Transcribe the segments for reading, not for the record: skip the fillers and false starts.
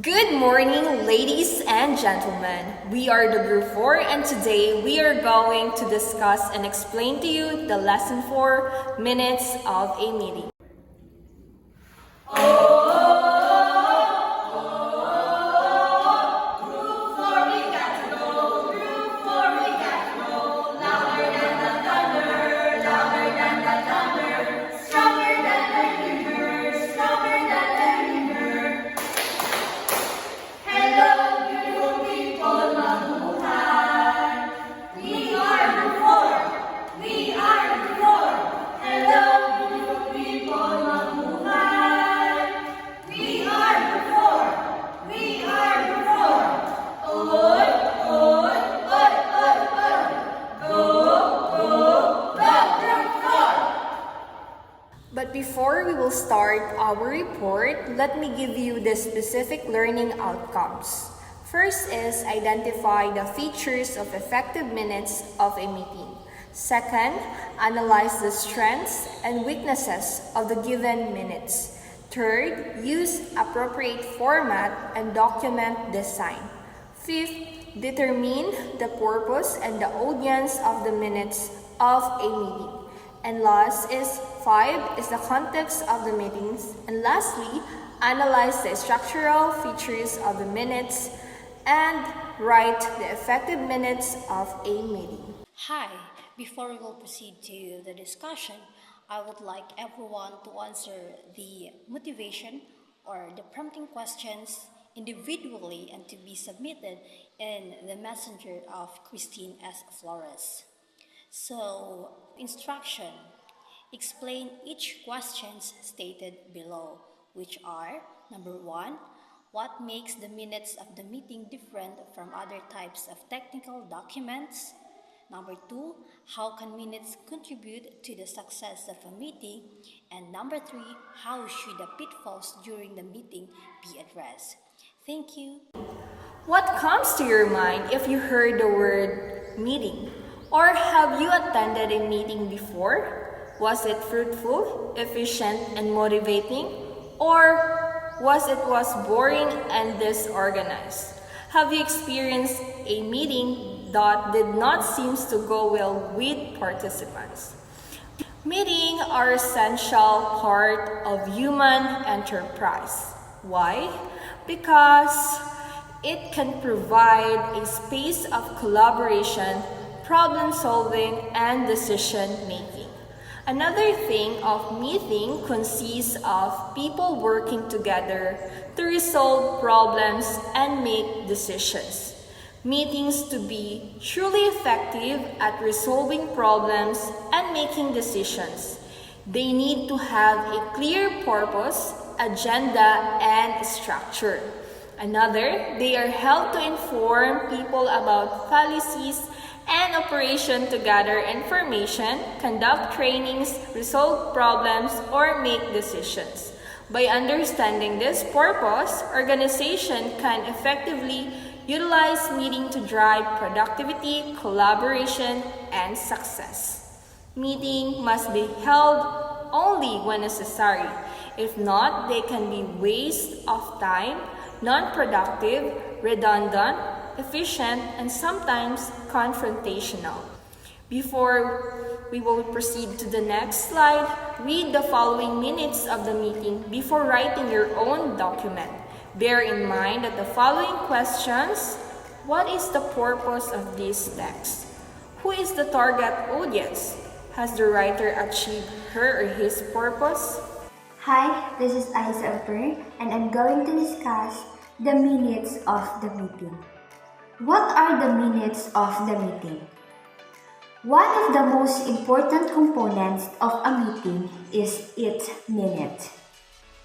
Good morning, ladies and gentlemen. We are the Group 4 and today we are going to discuss and explain to you the Lesson 4, Minutes of a Meeting. But before we will start our report, let me give you the specific learning outcomes. First is identify the features of effective minutes of a meeting. Second, analyze the strengths and weaknesses of the given minutes. Third, use appropriate format and document design. Fifth, determine the purpose and the audience of the minutes of a meeting. And last is 5 is the context of the meetings. And lastly, analyze the structural features of the minutes and write the effective minutes of a meeting. Hi, before we will proceed to the discussion, I would like everyone to answer the motivation or the prompting questions individually and to be submitted in the messenger of Christine S. Flores. So, instruction. Explain each questions stated below, which are, number 1, what makes the minutes of the meeting different from other types of technical documents? Number 2, how can minutes contribute to the success of a meeting? And number 3, how should the pitfalls during the meeting be addressed? Thank you. What comes to your mind if you heard the word meeting? Or have you attended a meeting before? Was it fruitful, efficient, and motivating? Or was it boring and disorganized? Have you experienced a meeting that did not seem to go well with participants? Meetings are an essential part of human enterprise. Why? Because it can provide a space of collaboration, problem solving, and decision making. Another thing of meeting consists of people working together to resolve problems and make decisions. Meetings to be truly effective at resolving problems and making decisions, they need to have a clear purpose, agenda, and structure. Another, they are held to inform people about policies and operation to gather information, conduct trainings, resolve problems, or make decisions. By understanding this purpose, organization can effectively utilize meeting to drive productivity, collaboration, and success. Meeting must be held only when necessary. If not, they can be waste of time, non-productive, redundant, efficient, and sometimes confrontational. Before we will proceed to the next slide, read the following minutes of the meeting before writing your own document. Bear in mind that the following questions: what is the purpose of this text? Who is the target audience? Has the writer achieved her or his purpose? Hi, this is Aiza Upper, and I'm going to discuss the minutes of the meeting. What are the minutes of the meeting? One of the most important components of a meeting is its minute.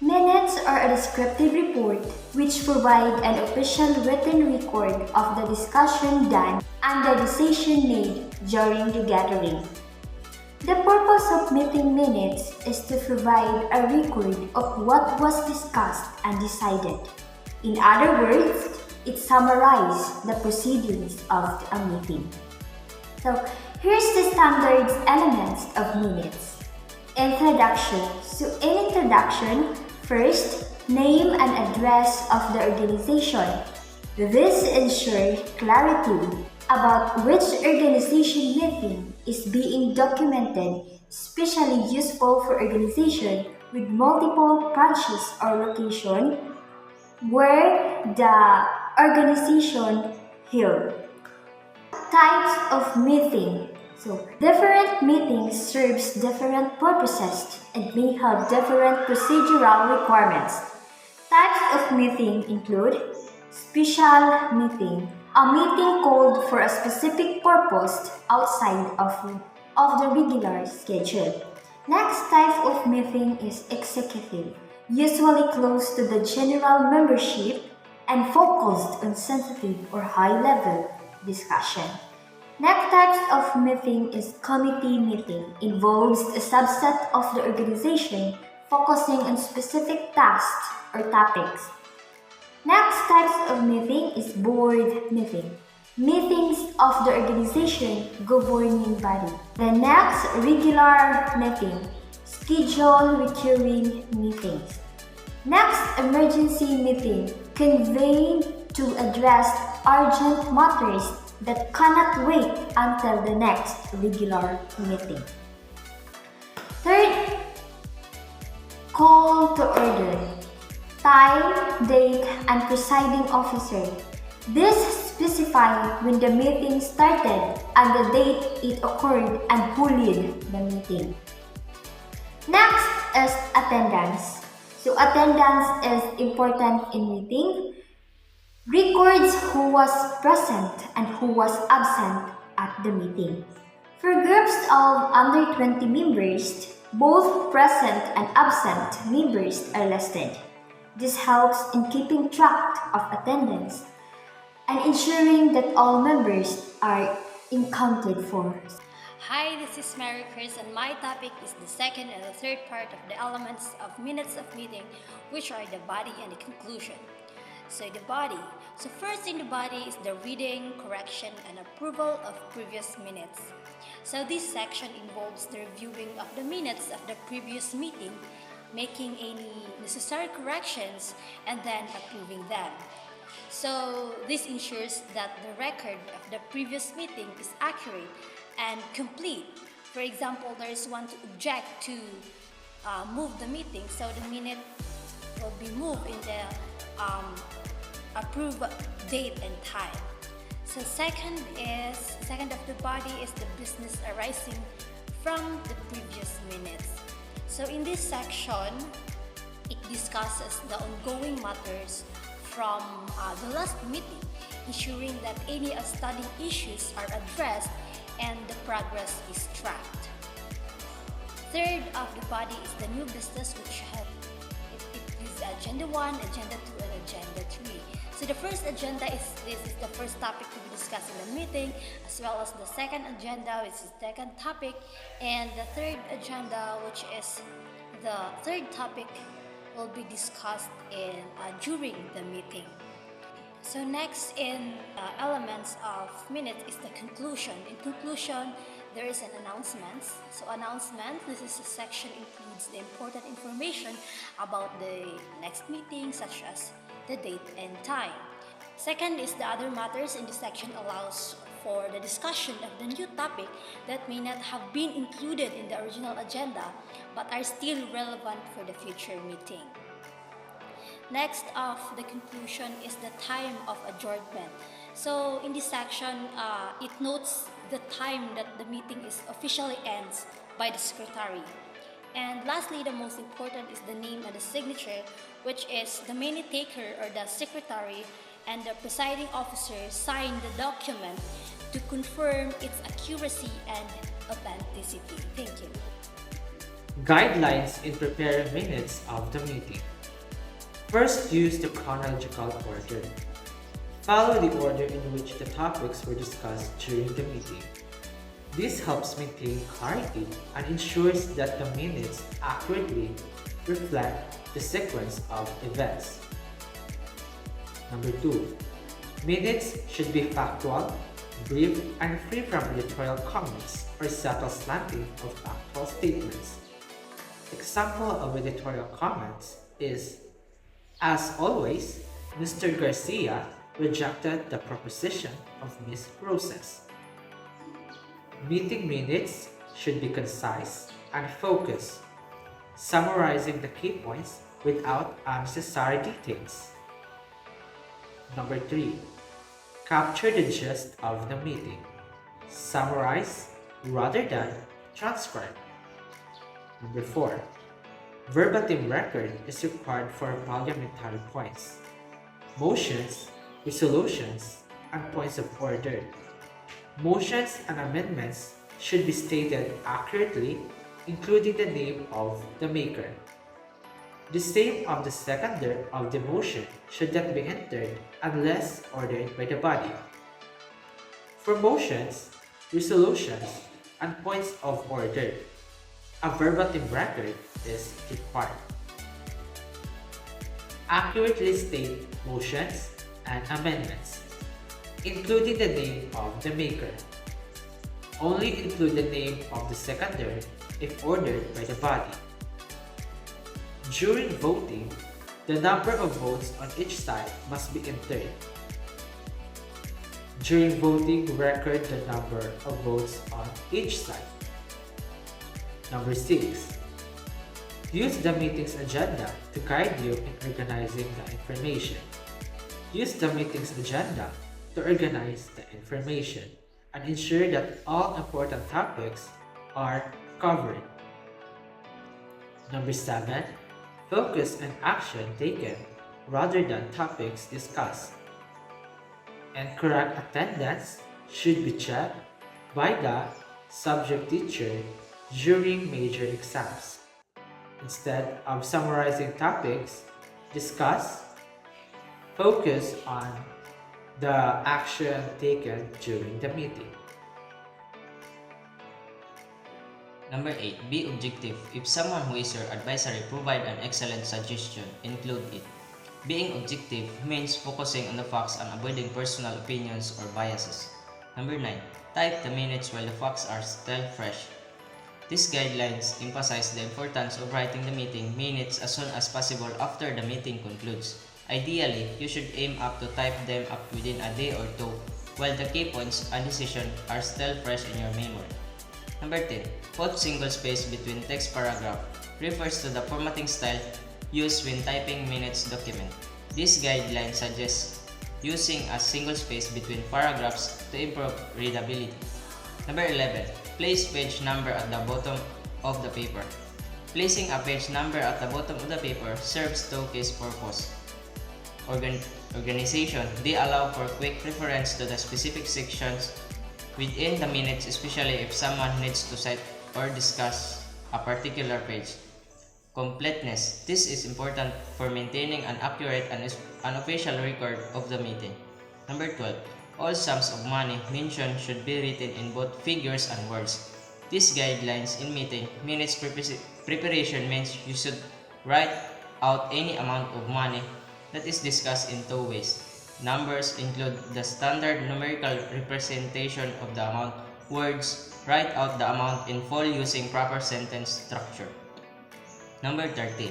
Minutes are a descriptive report which provide an official written record of the discussion done and the decision made during the gathering. The purpose of meeting minutes is to provide a record of what was discussed and decided. In other words, it summarizes the proceedings of a meeting. So, here's the standard elements of minutes. Introduction. So, in introduction, first, name and address of the organization. This ensures clarity about which organization meeting is being documented, especially useful for organizations with multiple branches or location where the organization held. Types of meeting. So, different meetings serves different purposes and may have different procedural requirements. Types of meeting include special meeting, a meeting called for a specific purpose outside of the regular schedule. Next type of meeting is executive, usually close to the general membership and focused on sensitive or high-level discussion. Next types of meeting is committee meeting, involves a subset of the organization focusing on specific tasks or topics. Next types of meeting is board meeting, meetings of the organization governing body. The next regular meeting, schedule recurring meetings. Next emergency meeting, convened to address urgent matters that cannot wait until the next regular meeting. Third, call to order. Time, date, and presiding officer. This specifies when the meeting started and the date it occurred and who led the meeting. Next is attendance. So attendance is important in meeting. Records who was present and who was absent at the meeting. For groups of under 20 members, both present and absent members are listed. This helps in keeping track of attendance and ensuring that all members are accounted for. Hi, this is Mary Chris, and my topic is the second and the third part of the elements of minutes of meeting, which are the body and the conclusion. So the body. So first in the body is the reading, correction, and approval of previous minutes. So this section involves the reviewing of the minutes of the previous meeting, making any necessary corrections, and then approving them. So this ensures that the record of the previous meeting is accurate and complete. For example, there is one to object to move the meeting, so the minute will be moved in the approved date and time. So second of the body is the business arising from the previous minutes. So in this section, it discusses the ongoing matters from the last meeting, ensuring that any outstanding issues are addressed and the progress is tracked. Third of the body is the new business, which it is Agenda 1, Agenda 2, and Agenda 3. So the first agenda is the first topic to be discussed in the meeting, as well as the second agenda, which is the second topic, and the third agenda, which is the third topic, will be discussed during the meeting. So next in elements of minutes is the conclusion. In conclusion, there is an announcement. So announcement, this is a section includes the important information about the next meeting, such as the date and time. Second is the other matters. In this section allows for the discussion of the new topic that may not have been included in the original agenda but are still relevant for the future meeting. Next of the conclusion is the time of adjournment. So in this section, it notes the time that the meeting is officially ends by the secretary. And lastly, the most important is the name and the signature, which is the minute taker or the secretary and the presiding officer sign the document to confirm its accuracy and authenticity. Thank you. Guidelines in preparing minutes of the meeting. First, use the chronological order. Follow the order in which the topics were discussed during the meeting. This helps maintain clarity and ensures that the minutes accurately reflect the sequence of events. Number 2. Minutes should be factual, brief, and free from editorial comments or subtle slanting of factual statements. Example of editorial comments is, As always, Mr. Garcia rejected the proposition of Ms. Roses. Meeting minutes should be concise and focused, summarizing the key points without unnecessary details. Number 3. Capture the gist of the meeting. Summarize rather than transcribe. Number 4. Verbatim record is required for parliamentary points, motions, resolutions, and points of order. Motions and amendments should be stated accurately, including the name of the maker. The name of the seconder of the motion should not be entered unless ordered by the body. For motions, resolutions, and points of order, a verbatim record is required. Accurately state motions and amendments, including the name of the maker. Only include the name of the seconder if ordered by the body. During voting, the number of votes on each side must be entered. During voting, record the number of votes on each side. Number 6. Use the meeting's agenda to guide you in organizing the information. Use the meeting's agenda to organize the information and ensure that all important topics are covered. Number 7. Focus on action taken rather than topics discussed. And correct attendance should be checked by the subject teacher during major exams. Instead of summarizing topics discussed, focus on the action taken during the meeting. Number 8. Be objective. If someone who is your advisory provide an excellent suggestion, include it. Being objective means focusing on the facts and avoiding personal opinions or biases. Number 9. Type the minutes while the facts are still fresh. These guidelines emphasize the importance of writing the meeting minutes as soon as possible after the meeting concludes. Ideally, you should aim up to type them up within a day or two, while the key points and decisions are still fresh in your memory. Number 10. Put single space between text paragraph. Refers to the formatting style used when typing minutes document. This guideline suggests using a single space between paragraphs to improve readability. Number 11. Place page number at the bottom of the paper. Placing a page number at the bottom of the paper serves two case purpose. Organization, they allow for quick reference to the specific sections within the minutes, especially if someone needs to cite or discuss a particular page. Completeness, this is important for maintaining an accurate and unofficial record of the meeting. Number 12. All sums of money mentioned should be written in both figures and words. These guidelines in meeting minutes preparation means you should write out any amount of money that is discussed in two ways. Numbers include the standard numerical representation of the amount. Words, write out the amount in full using proper sentence structure. Number 13.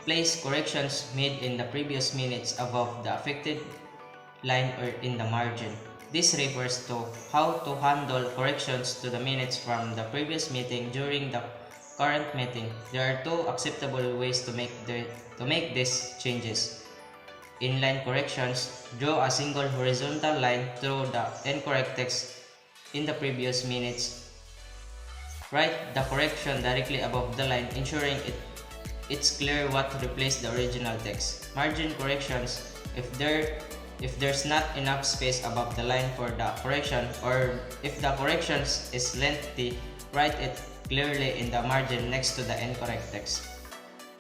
Place corrections made in the previous minutes above the affected line or in the margin. This refers to how to handle corrections to the minutes from the previous meeting during the current meeting. There are two acceptable ways to make these changes. Inline corrections, draw a single horizontal line through the incorrect text in the previous minutes. Write the correction directly above the line, ensuring it's clear what to replace the original text. Margin corrections, if there's not enough space above the line for the correction, or if the corrections is lengthy, write it clearly in the margin next to the incorrect text.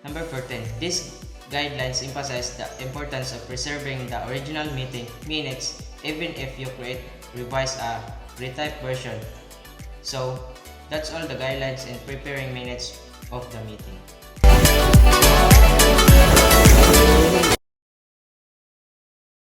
Number 14. These guidelines emphasize the importance of preserving the original meeting minutes even if you revise a retyped version. So, that's all the guidelines in preparing minutes of the meeting.